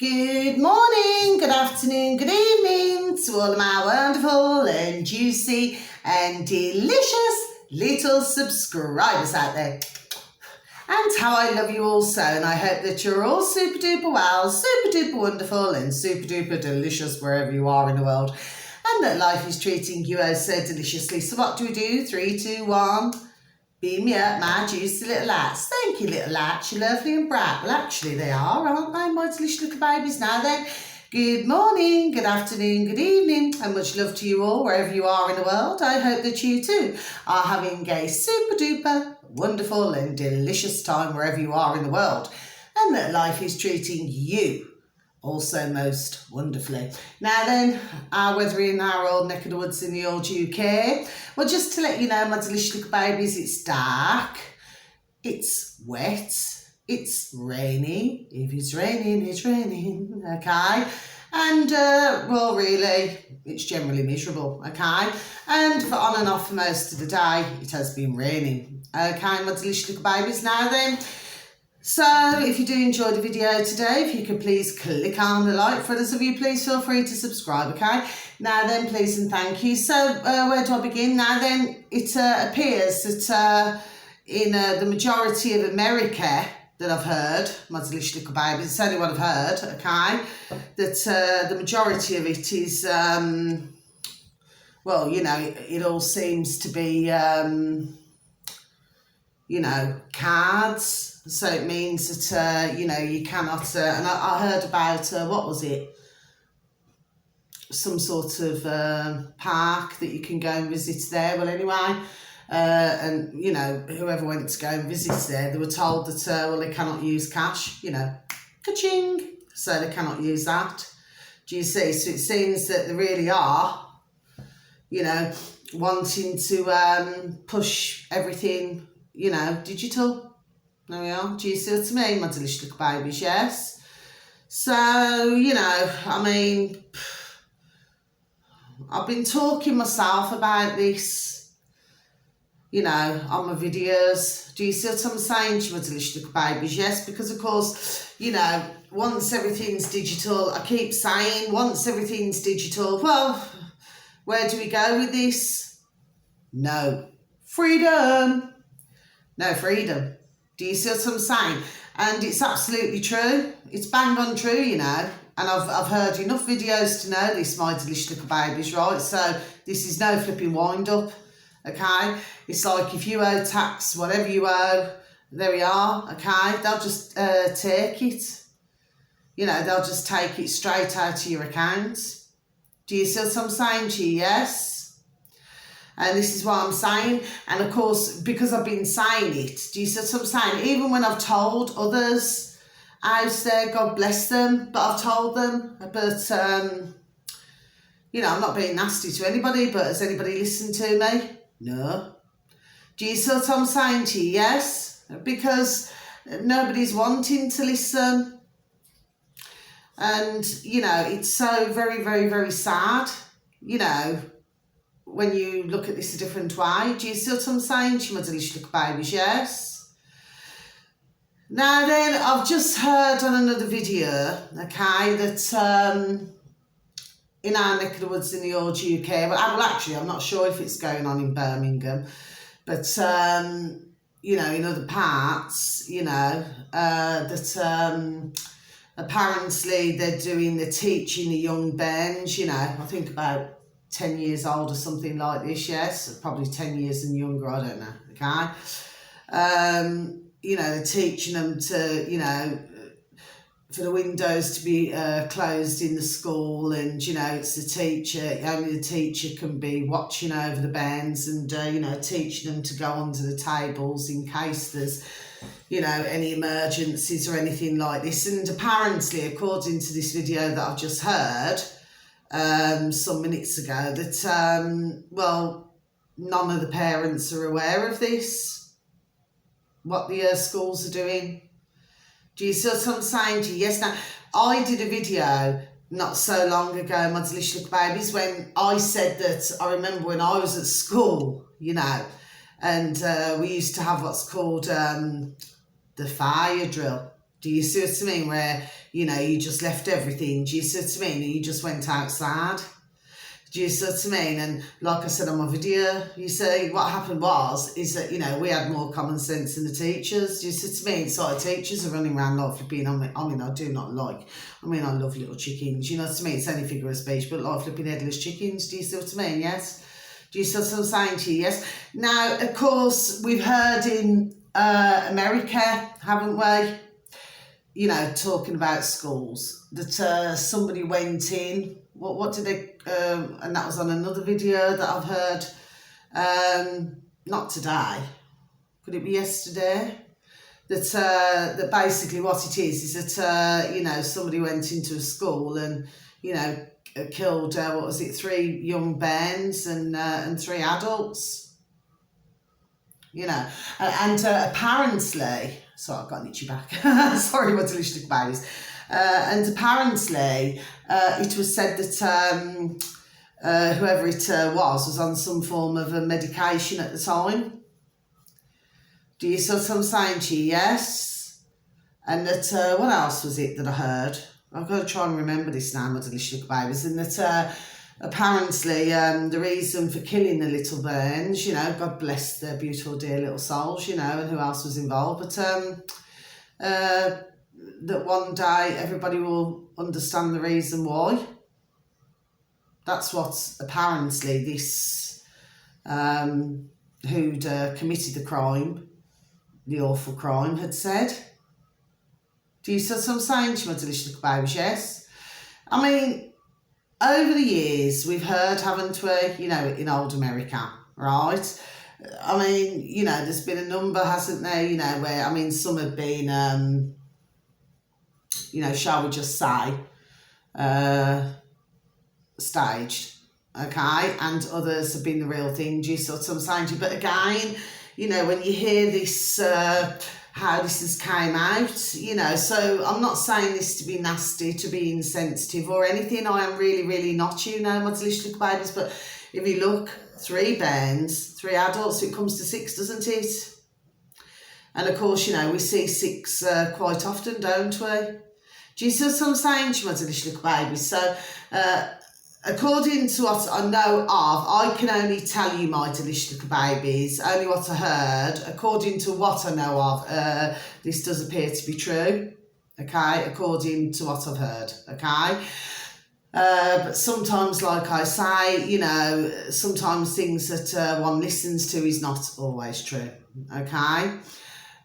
Good morning, good afternoon, good evening to all of my wonderful and juicy and delicious little subscribers out there. And how I love you all so, and I hope that you're all super duper well, super duper wonderful and super duper delicious wherever you are in the world. And that life is treating you oh so deliciously. So what do we do? 3, 2, 1. Beam me up, my juicy little lads. Thank you, little lads. You're lovely and bright. Well, actually, they are, aren't they, my delicious little babies? Now then, good morning, good afternoon, good evening, and much love to you all, wherever you are in the world. I hope that you too are having a super duper wonderful and delicious time wherever you are in the world, and that life is treating you also most wonderfully. Now then, our weather in our old neck of the woods in the old UK. Well, just to let you know, my delicious little babies, it's dark, it's wet, it's rainy. If it's raining, okay? And, well, really, it's generally miserable, okay? And for on and off for most of the day, it has been raining, okay, my delicious little babies. Now then, so if you do enjoy the video today, if you could please click on the like. For others of you, please feel free to subscribe, okay? Now then, please and thank you. So where do I begin? Now then, it appears that in the majority of America that I've heard, my delicious little babies, it's only what I've heard, okay, that the majority of it is, well, you know, it all seems to be, you know, cards. So it means that, you know, you cannot, and I heard about, what was it? Some sort of park that you can go and visit there. Well, anyway, and, you know, whoever went to go and visit there, they were told that, well, they cannot use cash, you know, ka-ching, so they cannot use that. Do you see? So it seems that they really are, you know, wanting to push everything, you know, digital. There we are. Do you see what I mean, my delicious little babies? Yes. So, you know, I mean, I've been talking myself about this, you know, on my videos. Do you see what I'm saying to you, my delicious little babies? Yes, because of course, you know, once everything's digital, I keep saying, once everything's digital, well, where do we go with this? No freedom. No freedom. Do you see what I'm saying? And it's absolutely true. It's bang on true, you know. And I've heard enough videos to know this, my delicious little babies, right? So this is no flipping wind up, okay? It's like if you owe tax, whatever you owe, there we are, okay? They'll just take it. You know, they'll just take it straight out of your account. Do you see what I'm saying to you? Yes. And this is what I'm saying. And of course, because I've been saying it, do you see what I'm saying? Even when I've told others out there, God bless them, but I've told them. But, you know, I'm not being nasty to anybody, but has anybody listened to me? No. Do you see what I'm saying to you? Yes. Because nobody's wanting to listen. And, you know, it's so very, very, very sad, you know, when you look at this a different way. Do you see what I'm saying to you, my delicious little babies? Yes. Now then, I've just heard on another video, okay, that in our neck of the woods in the old UK, well, actually, I'm not sure if it's going on in Birmingham, but, you know, in other parts, you know, that apparently they're teaching the young bands, you know, I think about 10 years old or something like this, yes, probably 10 years and younger, I don't know, okay? You know, they're teaching them to, you know, for the windows to be closed in the school, and, you know, it's the teacher, only the teacher can be watching over the bands and, you know, teaching them to go under the tables in case there's, you know, any emergencies or anything like this. And apparently, according to this video that I've just heard, some minutes ago, that, well, none of the parents are aware of this, what the schools are doing. Do you see what I'm saying to you? Yes. Now, I did a video not so long ago, my delicious little babies, when I said that I remember when I was at school, you know, and we used to have what's called the fire drill. Do you see what I mean? Where, you know, you just left everything. Do you see what I mean? And you just went outside. Do you see what I mean? And like I said on my video, you see, what happened is that, you know, we had more common sense than the teachers. Do you see what I mean? It's like the teachers are running around like flipping, I love little chickens, you know what I mean? It's only figure of speech, but like flipping headless chickens. Do you see what I mean? Yes? Do you see what I'm saying to you? Yes? Now, of course, we've heard in America, haven't we? You know, talking about schools, that somebody went in, what did they, and that was on another video that I've heard, not today, could it be yesterday, that basically what it is that, you know, somebody went into a school and, you know, killed, 3 young bairns and 3 adults, you know, and apparently, sorry, I've got an itchy back, sorry, what delicious babies. And apparently, it was said that whoever it was on some form of a medication at the time. Do you see what I'm saying to you? Yes. And that, what else was it that I heard? I've got to try and remember this now, my delicious babies. And that apparently the reason for killing the little bairns, you know, God bless their beautiful dear little souls, you know, and who else was involved, but that one day everybody will understand the reason why. That's what apparently this who'd committed the crime, the awful crime, had said. Do you see what I'm saying to my delicious babies? Yes. I mean, over the years we've heard, haven't we, you know, in old America, right? I mean, you know, there's been a number, hasn't there, you know, where, I mean, some have been you know, shall we just say, staged, okay, and others have been the real thing. Do you see what I'm saying to you? But again, you know, when you hear this, how this has came out, you know, so I'm not saying this to be nasty, to be insensitive or anything. I am really, really not, you know, my delicious babies. But if you look, 3 bairns, 3 adults, it comes to 6, doesn't it? And of course, you know, we see 6 quite often, don't we? Do you see what I'm saying to my delicious babies? So, according to what I know of, I can only tell you, my delicious babies, only what I heard. According to what I know of, this does appear to be true, okay, according to what I've heard, okay? But sometimes, like I say, you know, sometimes things that one listens to is not always true, okay?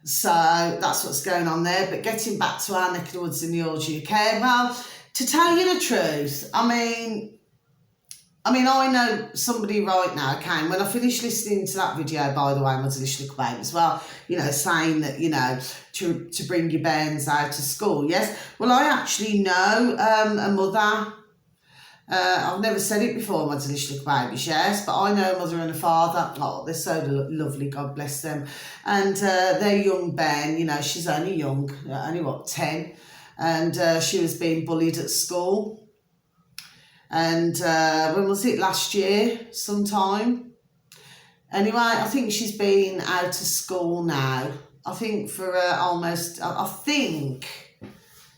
So that's what's going on there. But getting back to our neck of the woods in the old UK, well, to tell you the truth, I mean, I know somebody right now, okay, and when I finished listening to that video, by the way, my delicious little babies, well, you know, saying that, you know, to bring your bairns out to school, yes. Well, I actually know a mother. I've never said it before, my delicious little babies, yes, but I know a mother and a father. Oh, they're so lovely, God bless them. And their young Ben, you know, she's only young, only what, 10, and she was being bullied at school. And when was it, last year sometime? Anyway, I think she's been out of school now. I think for almost, I think,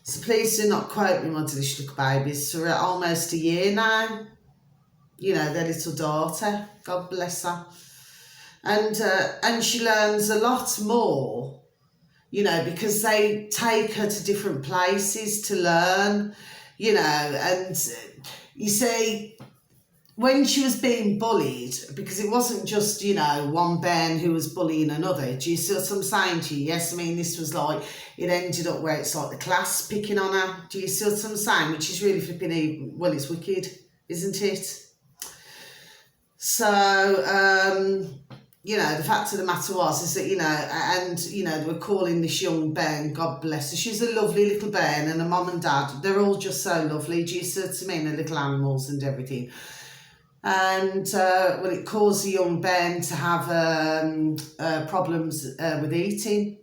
so please do not quote me, my delicious little babies, for almost a year now. You know, their little daughter, God bless her. And she learns a lot more, you know, because they take her to different places to learn, you know, and you see, when she was being bullied, because it wasn't just, you know, one Ben who was bullying another, do you see what I'm saying to you? Yes, I mean, this was like, it ended up where it's like the class picking on her. Do you see what I'm saying? Which is really flipping, well, it's wicked, isn't it? So, you know, the fact of the matter is that, you know, and, you know, they were calling this young Ben, God bless her. She's a lovely little Ben, and her mum and dad, they're all just so lovely. Do you see what I mean? The little animals and everything. And well, it caused the young Ben to have problems with eating,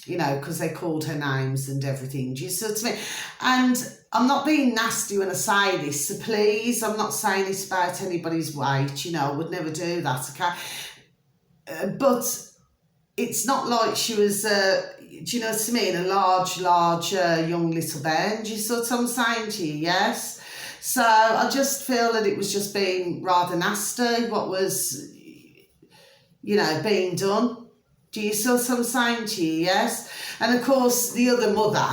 you know, because they called her names and everything. Do you see what I mean? And I'm not being nasty when I say this, so please, I'm not saying this about anybody's weight, you know, I would never do that, okay? But it's not like she was, do you know what I mean? A large young little Ben. Do you see what I'm saying to you? Yes. So I just feel that it was just being rather nasty what was, you know, being done. Do you see what I'm saying to you? Yes. And of course, the other mother,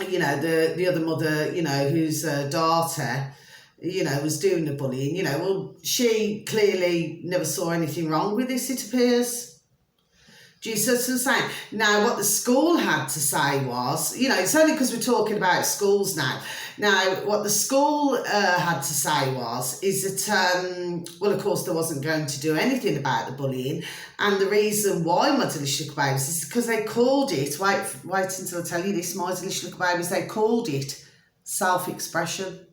you know, the other mother, you know, whose daughter, you know, was doing the bullying, you know, well, she clearly never saw anything wrong with this, it appears. Do you see what I'm saying? Now, what the school had to say was, you know, it's only because we're talking about schools now. Now, what the school had to say is that, well, of course, they wasn't going to do anything about the bullying. And the reason why My Delicious Little Babies is because they called it, wait until I tell you this, My Delicious Little Babies, they called it self-expression.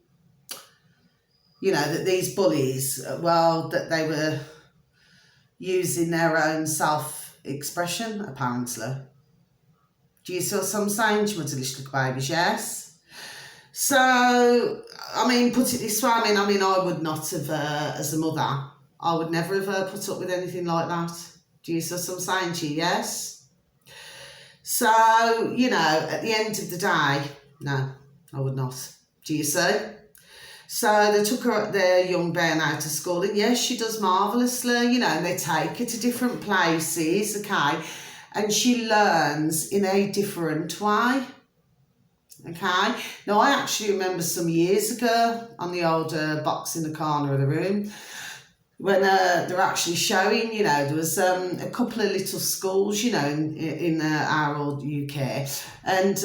You know, that these bullies, well, that they were using their own self-expression, apparently. Do you see what I'm saying to My Delicious Little Babies? Yes. So, I mean, put it this way, I mean, I would not have, as a mother, I would never have put up with anything like that. Do you see what I'm saying to you? Yes. So, you know, at the end of the day, no, I would not. Do you see? So they took their young Ben out of school, and yes, she does marvellously, you know, and they take her to different places, okay, and she learns in a different way. Okay, now I actually remember some years ago on the old box in the corner of the room when they're actually showing, you know, there was a couple of little schools, you know, in our old UK, and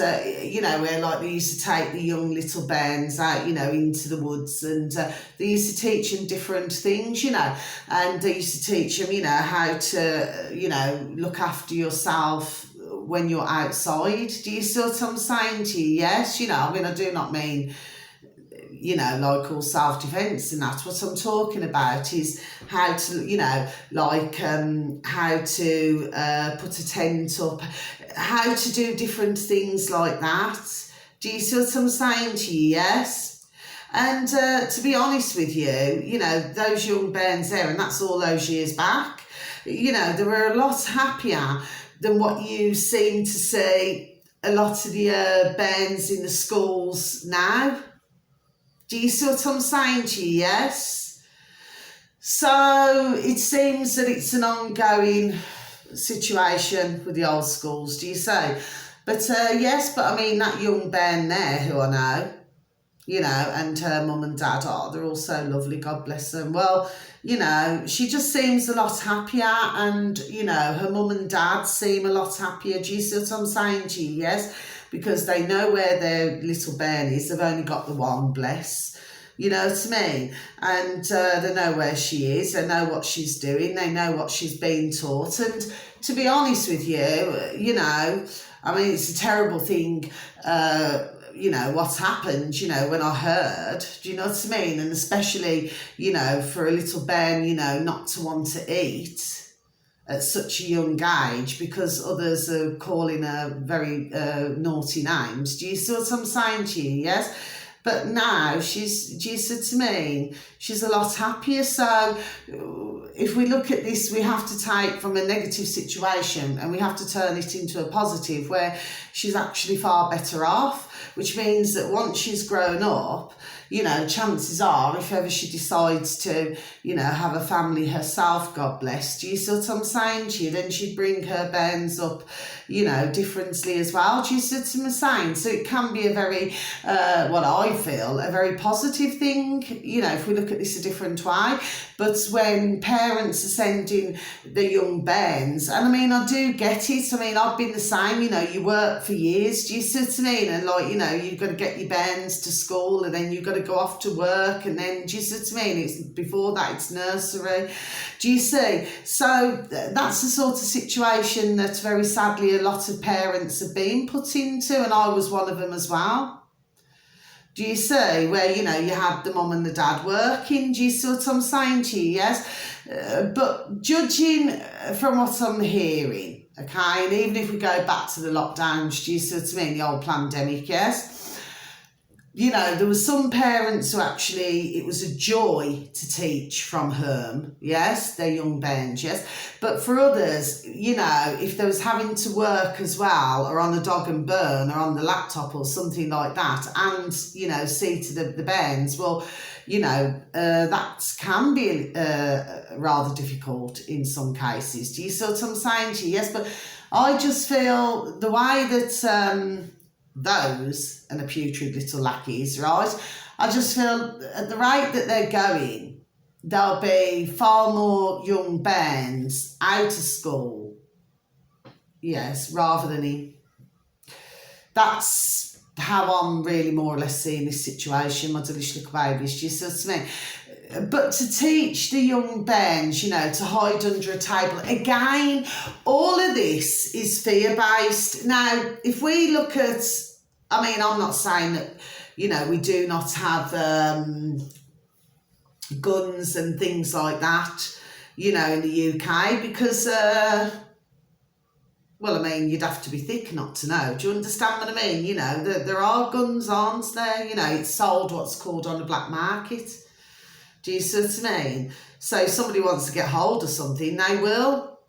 you know, where like they used to take the young little Bens out, you know, into the woods, and they used to teach them different things, you know, and they used to teach them, you know, how to, you know, look after yourself when you're outside. Do you see what I'm saying to you? Yes, you know, I mean, I do not mean, you know, like all self-defence, and that's what I'm talking about, is how to, you know, like how to put a tent up, how to do different things like that. Do you see what I'm saying to you? Yes. And to be honest with you, you know, those young Bens there, and that's all those years back, you know, they were a lot happier than what you seem to see a lot of the Bens in the schools now. Do you see what I'm saying to you? Yes. So it seems that it's an ongoing situation with the old schools, do you say? But yes, but I mean, that young Ben there, who I know, you know, and her mum and dad, oh, they're all so lovely, God bless them. Well, you know, she just seems a lot happier, and, you know, her mum and dad seem a lot happier. Do you see what I'm saying to you? Yes, because they know where their little Ben is. They've only got the one, bless. You know what I mean? And they know where she is. They know what she's doing. They know what she's being taught. And to be honest with you, you know, I mean, it's a terrible thing, you know, what's happened, you know, when I heard, do you know what I mean? And especially, you know, for a little Ben, you know, not to want to eat at such a young age because others are calling her very naughty names. Do you see what I'm saying to you? Yes? But now she's, do you see what I mean? She's a lot happier. So if we look at this, we have to take from a negative situation and we have to turn it into a positive where she's actually far better off, which means that once she's grown up, you know, chances are, if ever she decides to, you know, have a family herself, God bless, do you see what I'm saying to you? Then she'd bring her Bens up, you know, differently as well. Do you see what I'm saying? So it can be a very, what I feel, a very positive thing, you know, if we look at this a different way. But when parents are sending the young Bens, and I mean, I do get it. I mean, I've been the same, you know, you work for years, do you see what I mean? And like, you know, you've got to get your Bens to school and then you've got to go off to work, and then, do you see what I mean? It's before that, it's nursery. Do you see? So that's the sort of situation that very sadly a lot of parents have been put into, and I was one of them as well. Do you see? Where, you know, you had the mum and the dad working. Do you see what I'm saying to you? Yes. But judging from what I'm hearing, okay, and even if we go back to the lockdowns, do you see what I mean? The old pandemic, yes. you know, there were some parents who actually, it was a joy to teach from home, yes, their young bairns, yes. But for others, you know, if they was having to work as well, or on the dog and burn, or on the laptop or something like that, and, you know, see to the bairns, well, you know, that can be rather difficult in some cases. Do you see what I'm saying to you? Yes, but I just feel the way that those and the putrid little lackeys, right? I just feel at the rate that they're going, there'll be far more young bairns out of school, yes, rather than in. That's how I'm really more or less seeing this situation, my delicious little babies. Do you see what I mean? But to teach the young bairns, you know, to hide under a table, again, all of this is fear-based. Now, if we look at, I mean, I'm not saying that, you know, we do not have guns and things like that, you know, in the UK, because, well, I mean, you'd have to be thick not to know. Do you understand what I mean? You know, there are guns, aren't there? You know, it's sold what's called on the black market. Do you see what I mean? So if somebody wants to get hold of something, they will.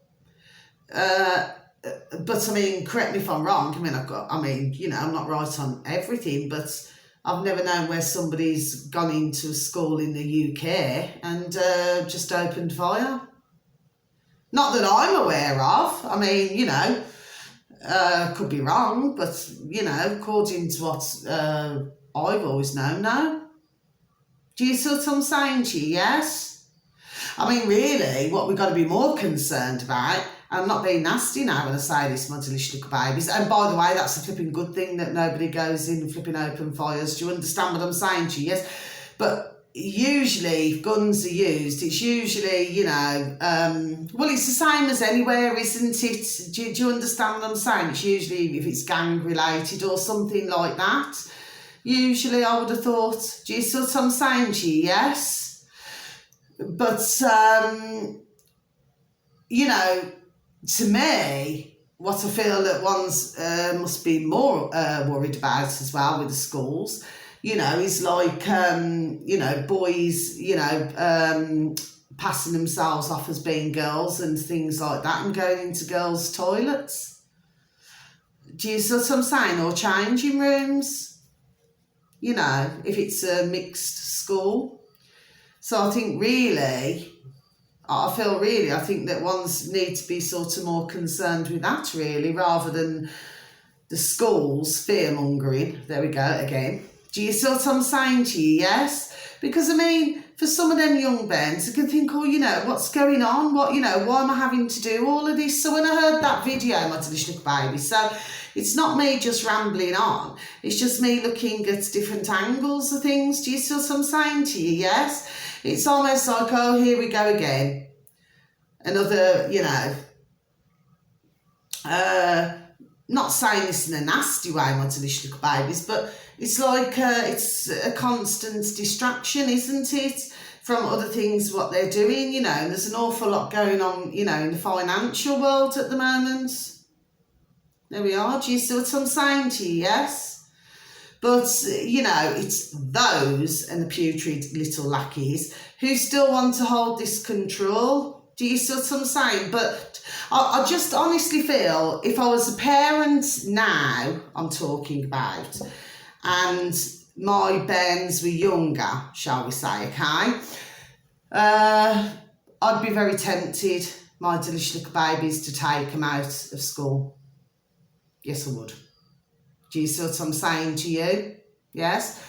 But I mean, correct me if I'm wrong. I mean, you know, I'm not right on everything, but I've never known where somebody's gone into a school in the UK and just opened fire. Not that I'm aware of. I mean, you know, could be wrong, but, you know, according to what I've always known, no. Do you see what I'm saying to you? Yes? I mean, really, what we've got to be more concerned about, I'm not being nasty now when I say this, my delicious little babies, and by the way, that's a flipping good thing that nobody goes in and flipping open fires. Do you understand what I'm saying to you? Yes? But usually, if guns are used, it's usually, you know, well, it's the same as anywhere, isn't it? Do you understand what I'm saying? It's usually if it's gang-related or something like that. Usually, I would have thought, do you see what I'm saying to you? Yes? But, you know, to me, what I feel that one's must be more worried about as well with the schools, you know, is like, you know, boys, you know, passing themselves off as being girls and things like that and going into girls' toilets. Do you see what I'm saying? Or changing rooms, you know, if it's a mixed school. So I think really, I think that ones need to be sort of more concerned with that really, rather than the schools fear-mongering. There we go again. Do you see what I'm saying to you? Yes? Because, I mean, for some of them young bairns, they can think, oh, you know, what's going on? What, you know, why am I having to do all of this? So when I heard that video, my delicious little baby, so it's not me just rambling on. It's just me looking at different angles of things. Do you see what I'm saying to you? Yes? It's almost like, oh, here we go again. Another, you know, not saying this in a nasty way, my delicious little babies, but it's like it's a constant distraction, isn't it, from other things, what they're doing, you know, and there's an awful lot going on, you know, in the financial world at the moment. There we are. Do you see what I'm saying to you? Yes? But, you know, it's those and the putrid little lackeys who still want to hold this control. Do you see what I'm saying? But I just honestly feel if I was a parent now, I'm talking about, and my bairns were younger, shall we say, okay, I'd be very tempted, my delicious little babies, to take them out of school. Yes, I would. Do you see what I'm saying to you? Yes?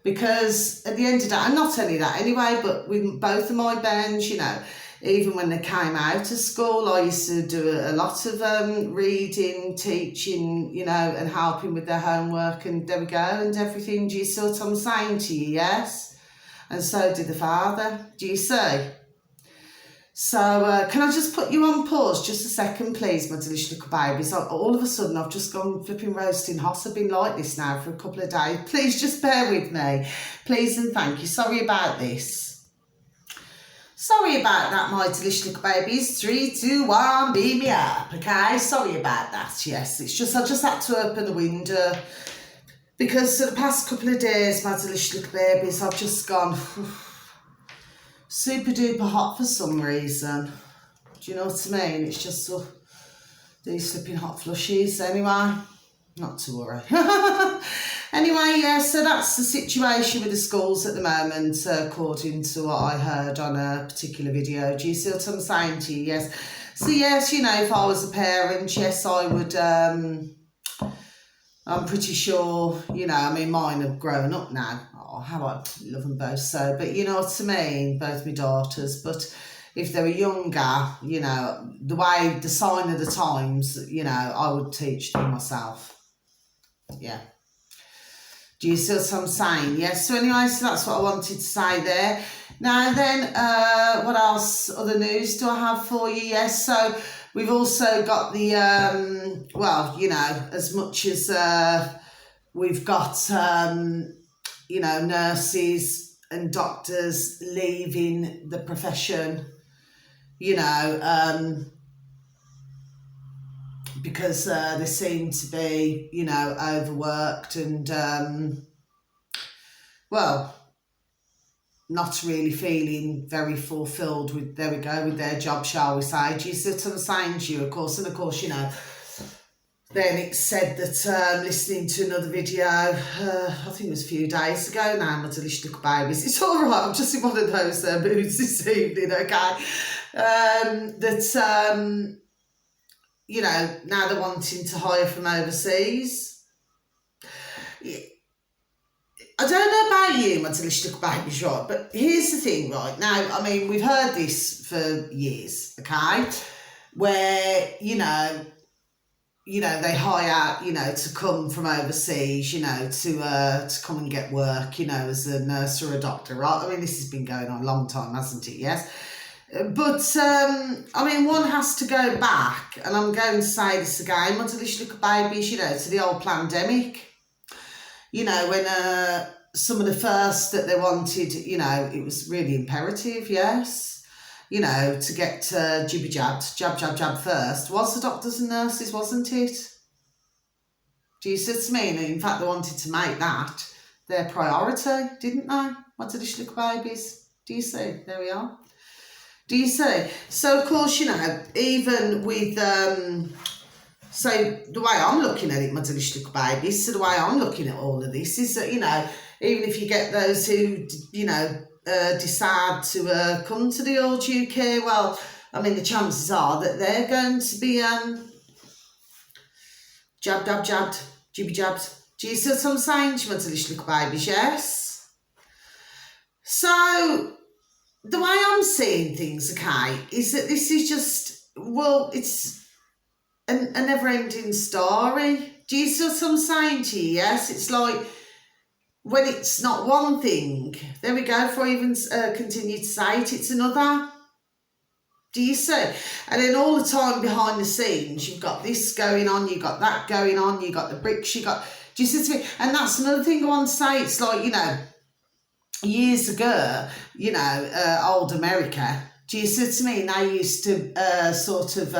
Because at the end of the day, and not only that anyway, but with both of my bairns, you know, even when they came out of school, I used to do a lot of reading, teaching, you know, and helping with their homework, and there we go, and everything. Do you see what I'm saying to you? Yes? And so did the father. Do you see? So, can I just put you on pause just a second, please, my delicious little babies? All of a sudden, I've just gone flipping roasting hot. I've been like this now for a couple of days. Please just bear with me. Please and thank you. Sorry about this. Sorry about that, my delicious little babies. 3, 2, 1, beam me up, okay? Sorry about that, yes. It's just, I just had to open the window. Because for the past couple of days, my delicious little babies, I've just gone super duper hot for some reason. Do you know what I mean? It's just so, these flipping hot flushies. Anyway, not to worry. Anyway, yeah, so that's the situation with the schools at the moment, according to what I heard on a particular video. Do you see what I'm saying to you? Yes. So, yes, you know, if I was a parent, yes, I would, I'm pretty sure, you know, I mean, mine have grown up now. Oh, how I love them both so. But you know what I mean? Both my daughters. But if they were younger, you know, the sign of the times, you know, I would teach them myself. Yeah. Do you see what I'm saying? Yes. So anyway, so that's what I wanted to say there. Now then, what else? Other news do I have for you? Yes. So we've also got the, well, you know, as much as we've got, you know, nurses and doctors leaving the profession, you know, because they seem to be, you know, overworked and, well, not really feeling very fulfilled with, there we go, with their job, shall we say. Do you see what I'm saying to you, of course? And of course, you know, then it said that, listening to another video, I think it was a few days ago now, my delicious little babies, it's all right, I'm just in one of those moods this evening, okay, that, you know, now they're wanting to hire from overseas. I don't know about you, my delicious little babies, right, but here's the thing, right, now, I mean, we've heard this for years, okay, where, you know, they hire, you know, to come from overseas, you know, to come and get work, you know, as a nurse or a doctor, right? I mean, this has been going on a long time, hasn't it? Yes. But, I mean, one has to go back, and I'm going to say this again, my delicious little babies, you know, to the old pandemic. You know, when some of the first that they wanted, you know, it was really imperative, yes, you know, to get jibby jabbed, jab, jab, jab first, was the doctors and nurses, wasn't it? Do you see what I mean? In fact, they wanted to make that their priority, didn't they? My delicious little babies. Do you see? There we are. Do you see? So, of course, you know, even with, so the way I'm looking at it, my delicious little babies, so the way I'm looking at all of this is that, you know, even if you get those who, you know, decide to come to the old UK, well, I mean, the chances are that they're going to be jabbed, jabbed, jabbed, jibby jabbed. Do you see what I'm saying to my delicious little babies? Yes. So the way I'm seeing things, okay, is that this is just, well, it's a never-ending story. Do you see what I'm saying to you? Yes, it's like when it's not one thing, there we go, before I even continue to say it, it's another. Do you see? And then all the time behind the scenes, you've got this going on, you've got that going on, you've got the bricks, you got, do you see what I mean? And that's another thing I want to say, it's like, you know, years ago, you know, old America, do you see what I mean? They used to sort of,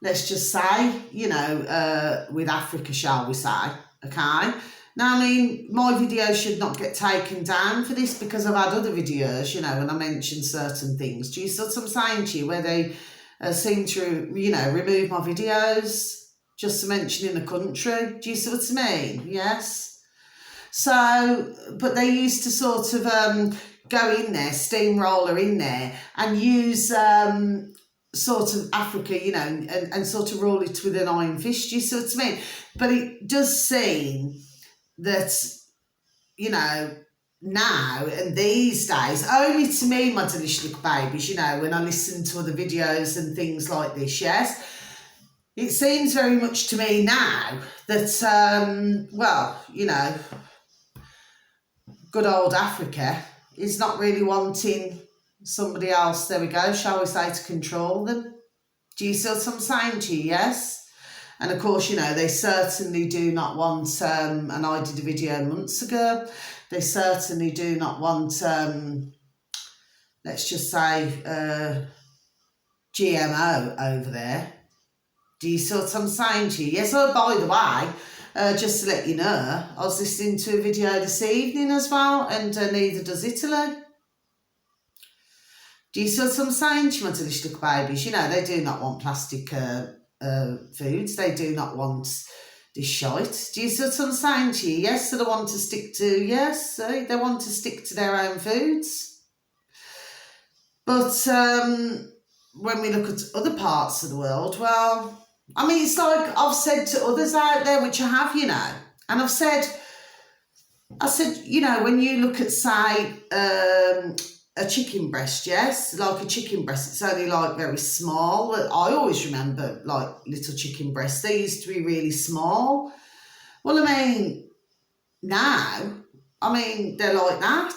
let's just say, you know, with Africa, shall we say, okay? Now, I mean, my video should not get taken down for this because I've had other videos, you know, when I mention certain things. Do you see what I'm saying to you? Where they seem to, you know, remove my videos just to mention in the country. Do you see what I mean? Yes. So, but they used to sort of go in there, steamroller in there, and use sort of Africa, you know, and sort of rule it with an iron fist. Do you see what I mean? But it does seem that, you know, now and these days, only to me, my delicious little babies, you know, when I listen to other videos and things like this, yes, it seems very much to me now that, well, you know, good old Africa is not really wanting somebody else, there we go, shall we say, to control them. Do you see what I'm saying to you? Yes. And of course, you know, they certainly do not want, and I did a video months ago, they certainly do not want, let's just say, GMO over there. Do you see what I'm saying to you? Yes, oh, by the way, just to let you know, I was listening to a video this evening as well, and neither does Italy. Do you see what I'm saying? Little babies, you know, they do not want plastic foods. They do not want this shite. Do you see what I'm saying to you? Yes, so they want to stick to, yes, they want to stick to their own foods. But when we look at other parts of the world, well, I mean, it's like I've said to others out there, which I have, you know, and I said, you know, when you look at, say, a chicken breast, yes, like a chicken breast, it's only like very small. I always remember like little chicken breasts. They used to be really small. Well, I mean, now, I mean, they're like that.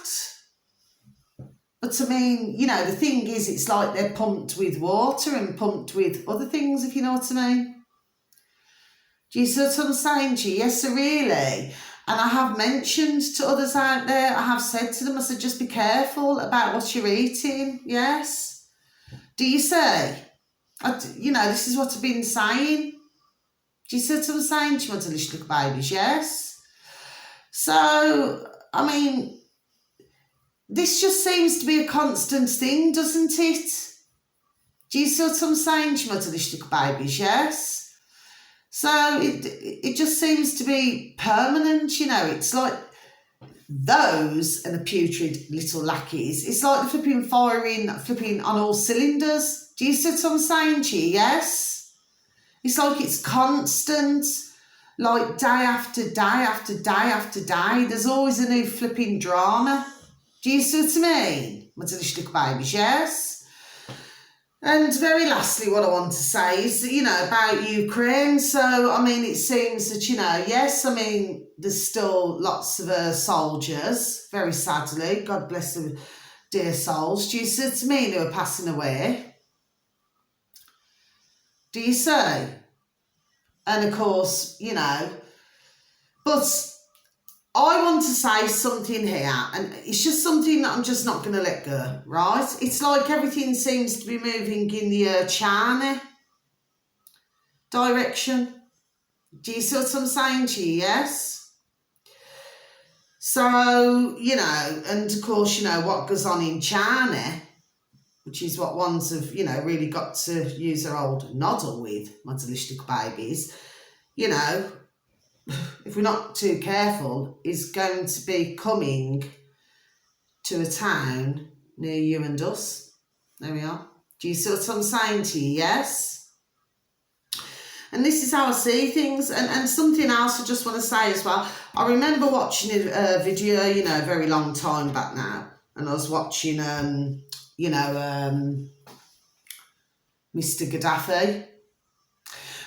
But I mean, you know, the thing is, it's like they're pumped with water and pumped with other things, if you know what I mean. Do you see what I'm saying to you? Yes, so really. And I have mentioned to others out there, I have said to them, I said, just be careful about what you're eating, yes? Do you say? You know, this is what I've been saying. Do you see what I'm saying to you, my delicious little babies, yes? So, I mean, this just seems to be a constant thing, doesn't it? Do you see what I'm saying to you, my delicious little babies, yes? So it just seems to be permanent, you know. It's like those and the putrid little lackeys. It's like the flipping on all cylinders. Do you see what I'm saying to you? Yes? It's like it's constant, like day after day after day after day. There's always a new flipping drama. Do you see what I mean? My delicious little babies, yes? And very lastly, what I want to say is, you know, about Ukraine. So, I mean, it seems that, you know, yes, I mean, there's still lots of soldiers, very sadly, God bless them, dear souls. Do you see what I mean, who are passing away? Do you see? And of course, you know, but I want to say something here, and it's just something that I'm just not going to let go, right? It's like everything seems to be moving in the China direction. Do you see what I'm saying to you, yes? So, you know, and of course, you know, what goes on in China, which is what ones have, you know, really got to use their old noddle with, my delicious babies, you know, if we're not too careful, is going to be coming to a town near you and us. There we are. Do you see what I'm saying to you? Yes? And this is how I see things. And something else I just want to say as well. I remember watching a video, you know, a very long time back now. And I was watching, you know, Mr. Gaddafi.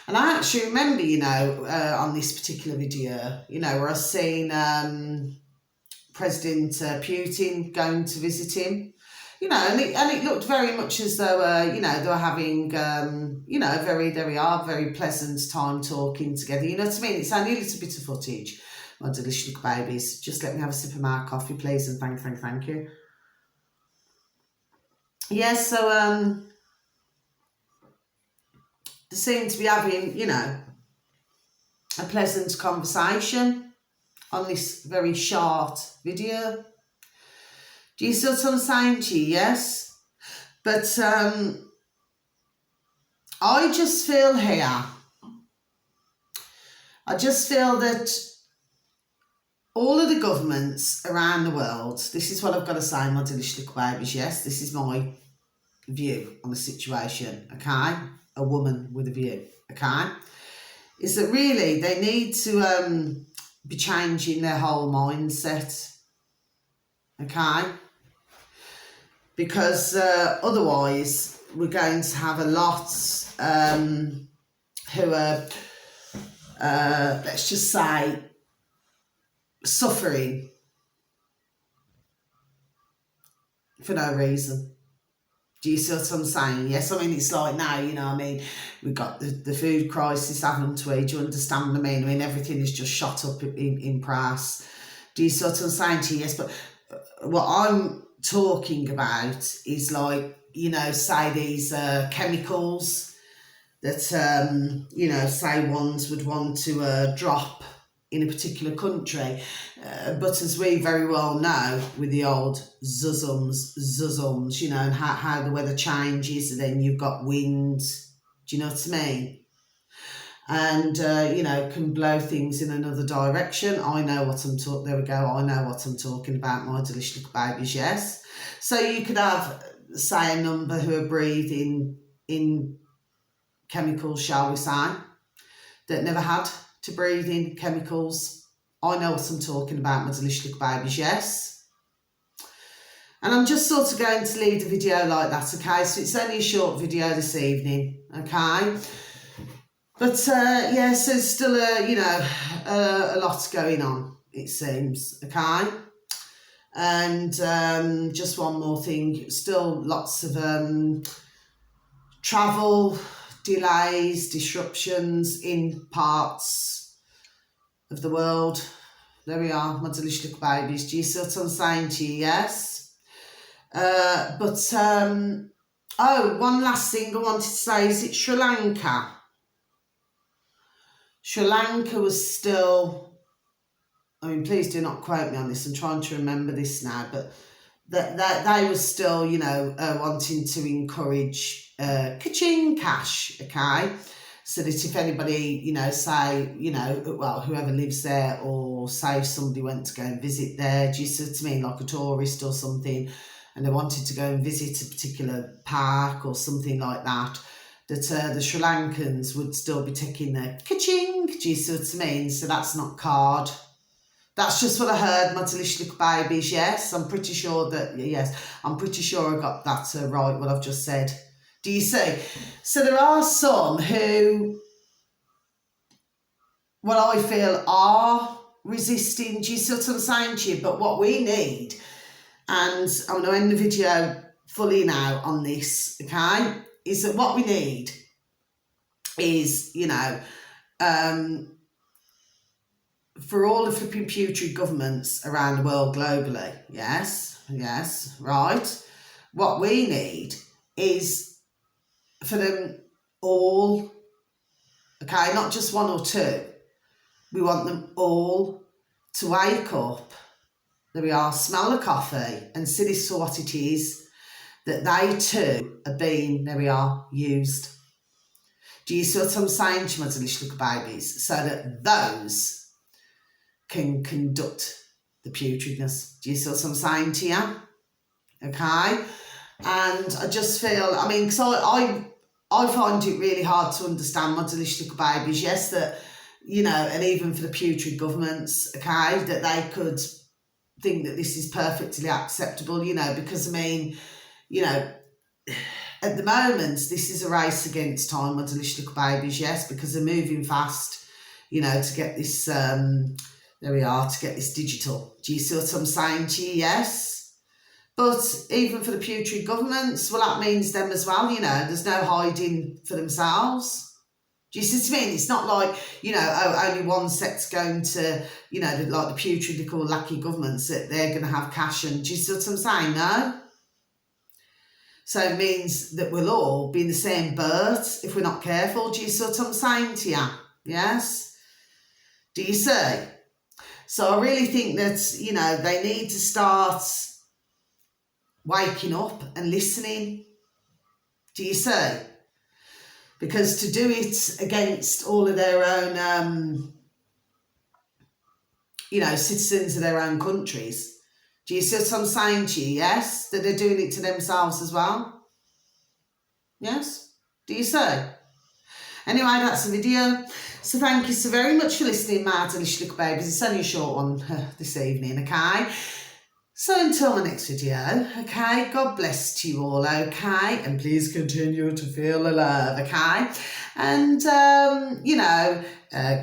And I actually remember, you know, on this particular video, you know, where I was seeing President Putin going to visit him, you know, and it looked very much as though, you know, they were having, you know, very pleasant time talking together. You know what I mean? It's only a little bit of footage, my delicious little babies. Just let me have a sip of my coffee, please, and thank you. Yes, so, they seem to be having, you know, a pleasant conversation on this very short video. Do you see what I'm saying to you? Yes? But I just feel here, I just feel that all of the governments around the world, this is what I've got to say, my delicious little babies, yes, this is my view on the situation, okay? A woman with a view, okay, is that really they need to be changing their whole mindset, okay, because otherwise we're going to have a lot who are, let's just say, suffering for no reason. Do you see what I'm saying? Yes, I mean, it's like now, you know, I mean, we've got the food crisis, haven't we? Do you understand what I mean? I mean, everything is just shot up in price. Do you see what I'm saying to you? Yes, but what I'm talking about is like, you know, say these chemicals that, you know, say ones would want to drop in a particular country. But as we very well know, with the old zuzums, you know, and how the weather changes, and then you've got wind, do you know what I mean? And, you know, can blow things in another direction. I know what I'm talking, there we go, I know what I'm talking about, my delicious little babies, yes. So you could have, say, a number who are breathing in chemicals, shall we say, that never had to breathe in chemicals. I know what I'm talking about, my delicious little babies, yes. And I'm just sort of going to leave the video like that, okay? So it's only a short video this evening, okay? But yeah, so there's still you know, a lot going on, it seems, okay? And just one more thing, still lots of travel delays, disruptions in parts of the world. There we are, my delicious little babies. Do you see what I'm saying to you? Yes. But oh, one last thing I wanted to say is Sri Lanka. Sri Lanka was still, I mean, please do not quote me on this, I'm trying to remember this now, but that they were still, you know, wanting to encourage ka-ching cash, okay? So that if anybody, you know, say, you know, well, whoever lives there, or say if somebody went to go and visit there, do you see what I mean, like a tourist or something, and they wanted to go and visit a particular park or something like that, that the Sri Lankans would still be taking their ka-ching, do you see what I mean? So that's not card. That's just what I heard, my delicious little babies, yes. I'm pretty sure that, yes, I'm pretty sure I got that right, what I've just said. Do you see? So there are some who, what I feel, are resisting, do you see what I'm saying to you? But what we need, and I'm going to end the video fully now on this, okay, is that what we need is, you know, for all the flipping putrid governments around the world globally, yes, right, what we need is for them all, okay, not just one or two, we want them all to wake up, there we are, smell the coffee and see this for what it is, that they too are being, there we are, used. Do you see what I'm saying to my delicious little babies? So that those can conduct the putridness. Do you see what I'm saying to you? Okay? And I just feel, I mean, because I find it really hard to understand my delicious little babies, yes, that, you know, and even for the putrid governments, okay, that they could think that this is perfectly acceptable, you know, because, I mean, you know, at the moment, this is a race against time, my delicious little babies, yes, because they're moving fast, you know, to get this, there we are, to get this digital. Do you see what I'm saying to you? Yes. But even for the putrid governments, well, that means them as well, you know, there's no hiding for themselves. Do you see what I mean? It's not like, you know, oh, only one sect's going to, you know, like the putrid, they call lackey governments, that they're going to have cash, and do you see what I'm saying? No. So it means that we'll all be in the same boat if we're not careful. Do you see what I'm saying to you? Yes? Do you see? So I really think that, you know, they need to start waking up and listening. Do you see? Because to do it against all of their own, you know, citizens of their own countries, do you see what I'm saying to you? Yes? That they're doing it to themselves as well? Yes? Do you see? Anyway, that's the video. So thank you so very much for listening, my delicious little babies. It's only a short one this evening, okay? So until my next video, okay? God bless to you all, okay? And please continue to feel the love, okay? And, you know,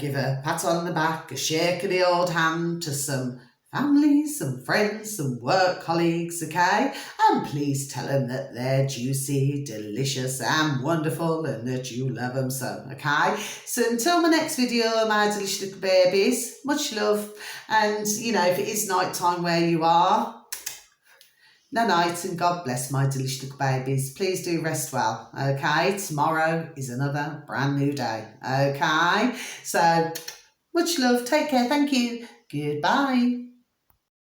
give a pat on the back, a shake of the old hand to some family, some friends, some work colleagues, okay? And please tell them that they're juicy, delicious and wonderful and that you love them so, okay? So until my next video, my delicious little babies, much love. And, you know, if it is night time where you are, no night, and God bless my delicious little babies. Please do rest well, okay? Tomorrow is another brand new day, okay? So Much love. Take care. Thank you. Goodbye.